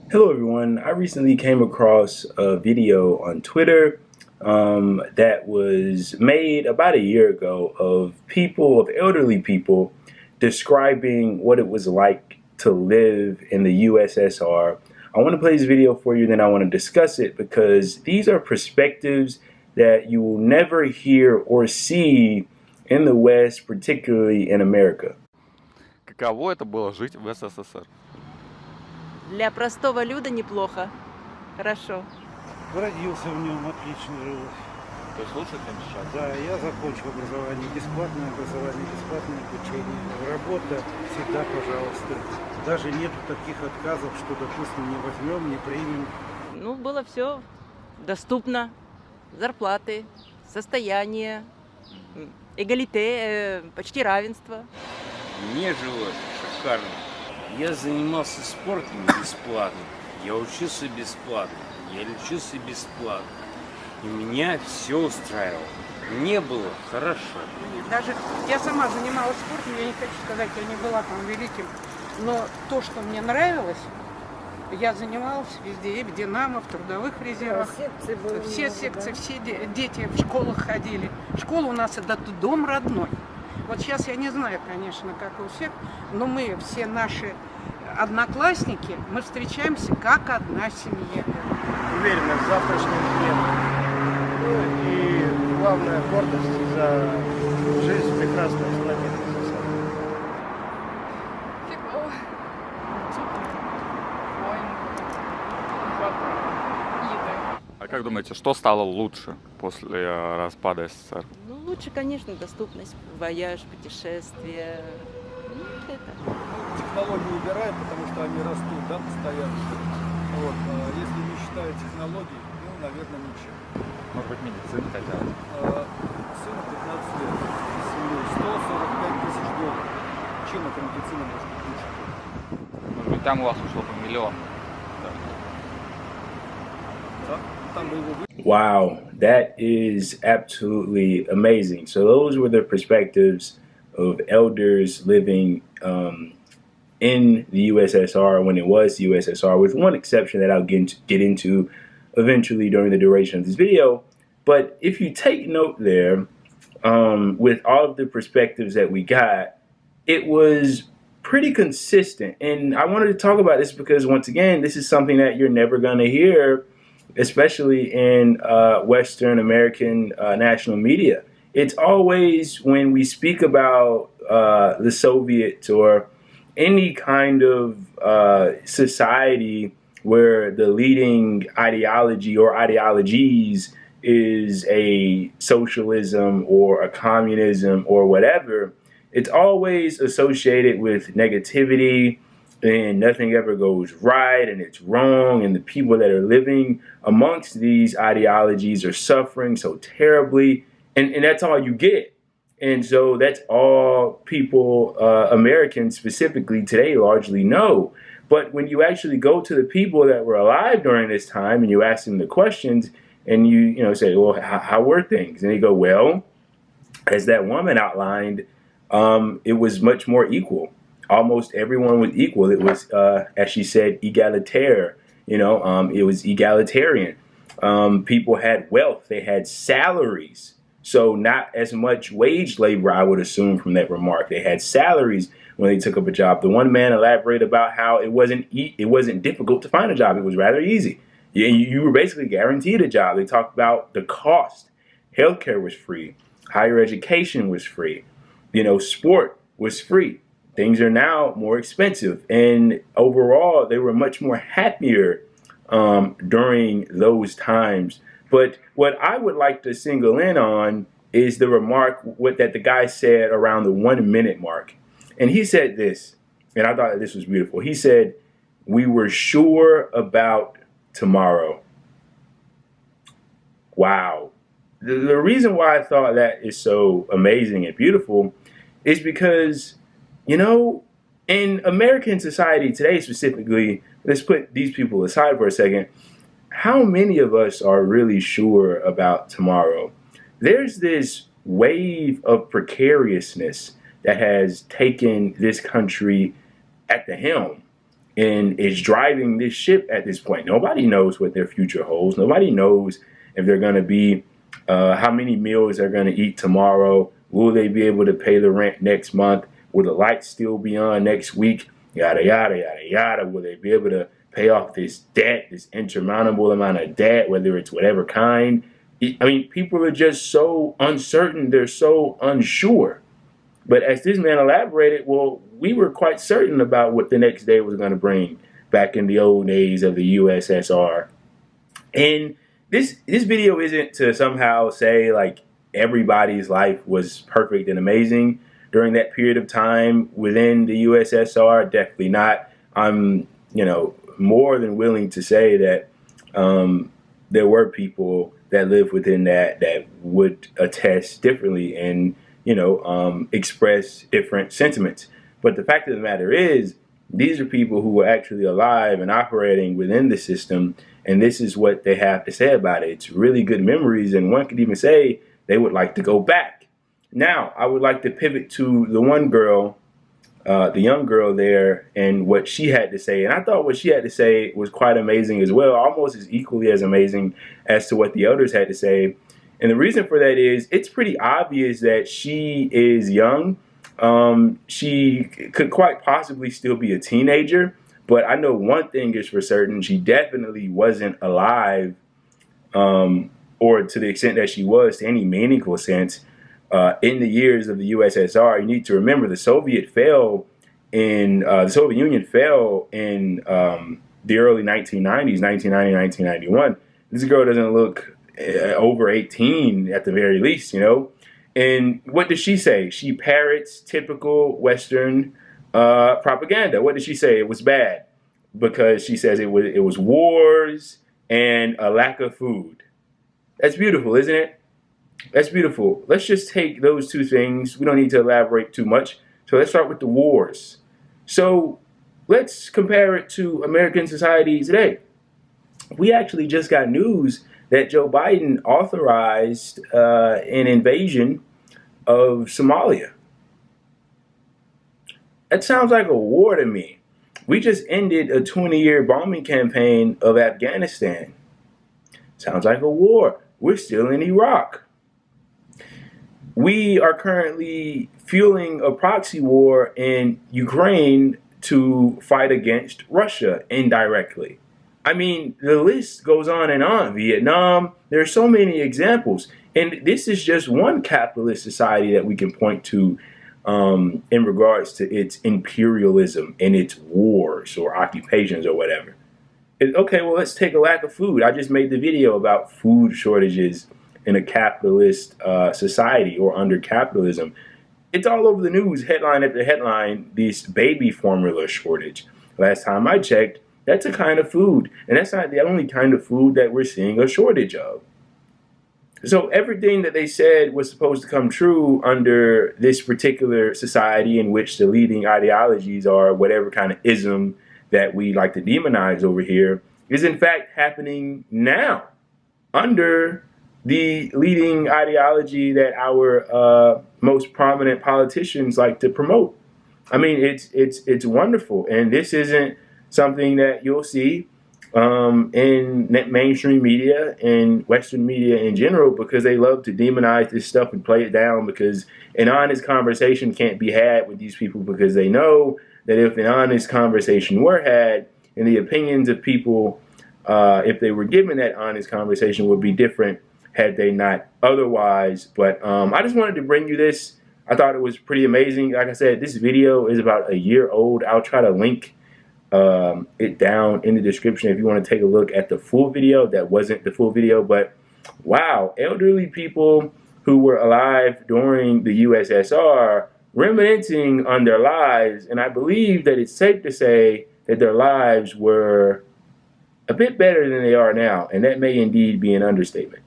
Hello everyone, I recently came across a video on Twitter that was made about a year ago of elderly people, describing what it was like to live in the USSR. I want to play this video for you, then I want to discuss it because these are perspectives that you will never hear or see in the West, particularly in America. Каково это было жить в СССР? Для простого люда неплохо. Хорошо. Родился в нем, отлично жил. То есть лучше, чем сейчас? Да, я закончил образование, бесплатное обучение. Работа всегда, пожалуйста. Даже нету таких отказов, что, допустим, не возьмем, не примем. Ну, было все доступно. Зарплаты, состояние, эгалите, почти равенство. Мне жилось шикарно. Я занимался спортом бесплатно, я учился бесплатно, я лечился бесплатно. И меня все устраивало. Мне было хорошо. Даже я сама занималась спортом, я не хочу сказать, я не была там великим, но то, что мне нравилось, я занималась везде, и в «Динамо», в трудовых резервах. Все секции, все дети в школах ходили. Школа у нас это дом родной. Вот сейчас я не знаю, конечно, как у всех, но мы, все наши одноклассники, мы встречаемся как одна семья. Уверенность в завтрашнем дне. Ну и главная гордость за жизнь в прекрасной стране. Фигово. Войн. Еды. А как думаете, что стало лучше после распада СССР? Ну, лучше, конечно, доступность, вояж, путешествия. Ну, вот это. Технологии убирают, потому что они растут, да, постоянно. Вот. Если не считая технологий, ну, наверное, ничего. Может быть, медицина хотя бы? Сыну 15 лет, семью, 145 тысяч долларов. Чем эта медицина может быть лучше? Может быть, там у вас ушло бы миллион. Да? Там бы его Wow, that is absolutely amazing. So those were the perspectives of elders living in the USSR when it was the USSR, with one exception that I'll get into eventually during the duration of this video. But if you take note there, with all of the perspectives that we got, it was pretty consistent. And I wanted to talk about this because, once again, this is something that you're never going to hear, especially in Western American national media. It's always when we speak about the Soviets or any kind of society where the leading ideology or ideologies is a socialism or a communism or whatever, it's always associated with negativity, and nothing ever goes right, and it's wrong, and the people that are living amongst these ideologies are suffering so terribly, and that's all you get. And so that's all people, Americans specifically today, largely know. But when you actually go to the people that were alive during this time and you ask them the questions, and you say, well, how were things? And they go, well, as that woman outlined, it was much more equal. Almost everyone was equal. It was, as she said, egalitaire. It was egalitarian. People had wealth. They had salaries. So not as much wage labor, I would assume, from that remark. They had salaries when they took up a job. The one man elaborated about how it wasn't difficult to find a job. It was rather easy. You were basically guaranteed a job. They talked about the cost. Healthcare was free. Higher education was free. Sport was free. Things are now more expensive. And overall, they were much more happier during those times. But what I would like to single in on is the remark that the guy said around the 1 minute mark. And he said this, and I thought this was beautiful. He said, "We were sure about tomorrow." Wow. The reason why I thought that is so amazing and beautiful is because, in American society today specifically, let's put these people aside for a second, how many of us are really sure about tomorrow? There's this wave of precariousness that has taken this country at the helm. and is driving this ship at this point. Nobody knows what their future holds. Nobody knows if they're going to be, how many meals they're going to eat tomorrow. Will they be able to pay the rent next month? Will the lights still be on next week? Yada, yada, yada, yada. Will they be able to pay off this debt, this insurmountable amount of debt, whether it's whatever kind? I mean, people are just so uncertain. They're so unsure. But as this man elaborated, well, we were quite certain about what the next day was going to bring back in the old days of the USSR. And this video isn't to somehow say like everybody's life was perfect and amazing during that period of time within the USSR. Definitely not. I'm, more than willing to say that there were people that lived within that would attest differently and express different sentiments. But the fact of the matter is, these are people who were actually alive and operating within the system, and this is what they have to say about it. It's really good memories, and one could even say they would like to go back. Now, I would like to pivot to the one girl, the young girl there, and what she had to say. And I thought what she had to say was quite amazing as well, almost as equally as amazing as to what the elders had to say. And the reason for that is it's pretty obvious that she is young. She could quite possibly still be a teenager, but I know one thing is for certain: she definitely wasn't alive, or to the extent that she was, to any meaningful sense, in the years of the USSR. You need to remember the Soviet Union fell in the early 1990s, 1990, 1991. This girl doesn't look over 18 at the very least, And what does she say? She parrots typical Western propaganda. What did she say? It was bad because she says it was wars and a lack of food. That's beautiful, isn't it? That's beautiful. Let's just take those two things. We don't need to elaborate too much. So let's start with the wars. So let's compare it to American society today. We actually just got news that Joe Biden authorized an invasion of Somalia. That sounds like a war to me. We just ended a 20-year bombing campaign of Afghanistan. Sounds like a war. We're still in Iraq. We are currently fueling a proxy war in Ukraine to fight against Russia indirectly. I mean, the list goes on and on. Vietnam, there are so many examples. And this is just one capitalist society that we can point to in regards to its imperialism and its wars or occupations or whatever. Okay, well, let's take a lack of food. I just made the video about food shortages in a capitalist society or under capitalism. It's all over the news, headline after headline, this baby formula shortage. Last time I checked, that's a kind of food, and that's not the only kind of food that we're seeing a shortage of. So everything that they said was supposed to come true under this particular society in which the leading ideologies are whatever kind of ism that we like to demonize over here is in fact happening now under the leading ideology that our most prominent politicians like to promote. I mean, it's wonderful, and this isn't something that you'll see in mainstream media and Western media in general, because they love to demonize this stuff and play it down, because an honest conversation can't be had with these people, because they know that if an honest conversation were had and the opinions of people, if they were given that honest conversation, would be different had they not otherwise. But I just wanted to bring you this. I thought it was pretty amazing. Like I said, this video is about a year old. I'll try to link it down in the description if you want to take a look at the full video. That wasn't the full video, but wow, elderly people who were alive during the USSR reminiscing on their lives, and I believe that it's safe to say that their lives were a bit better than they are now, and that may indeed be an understatement.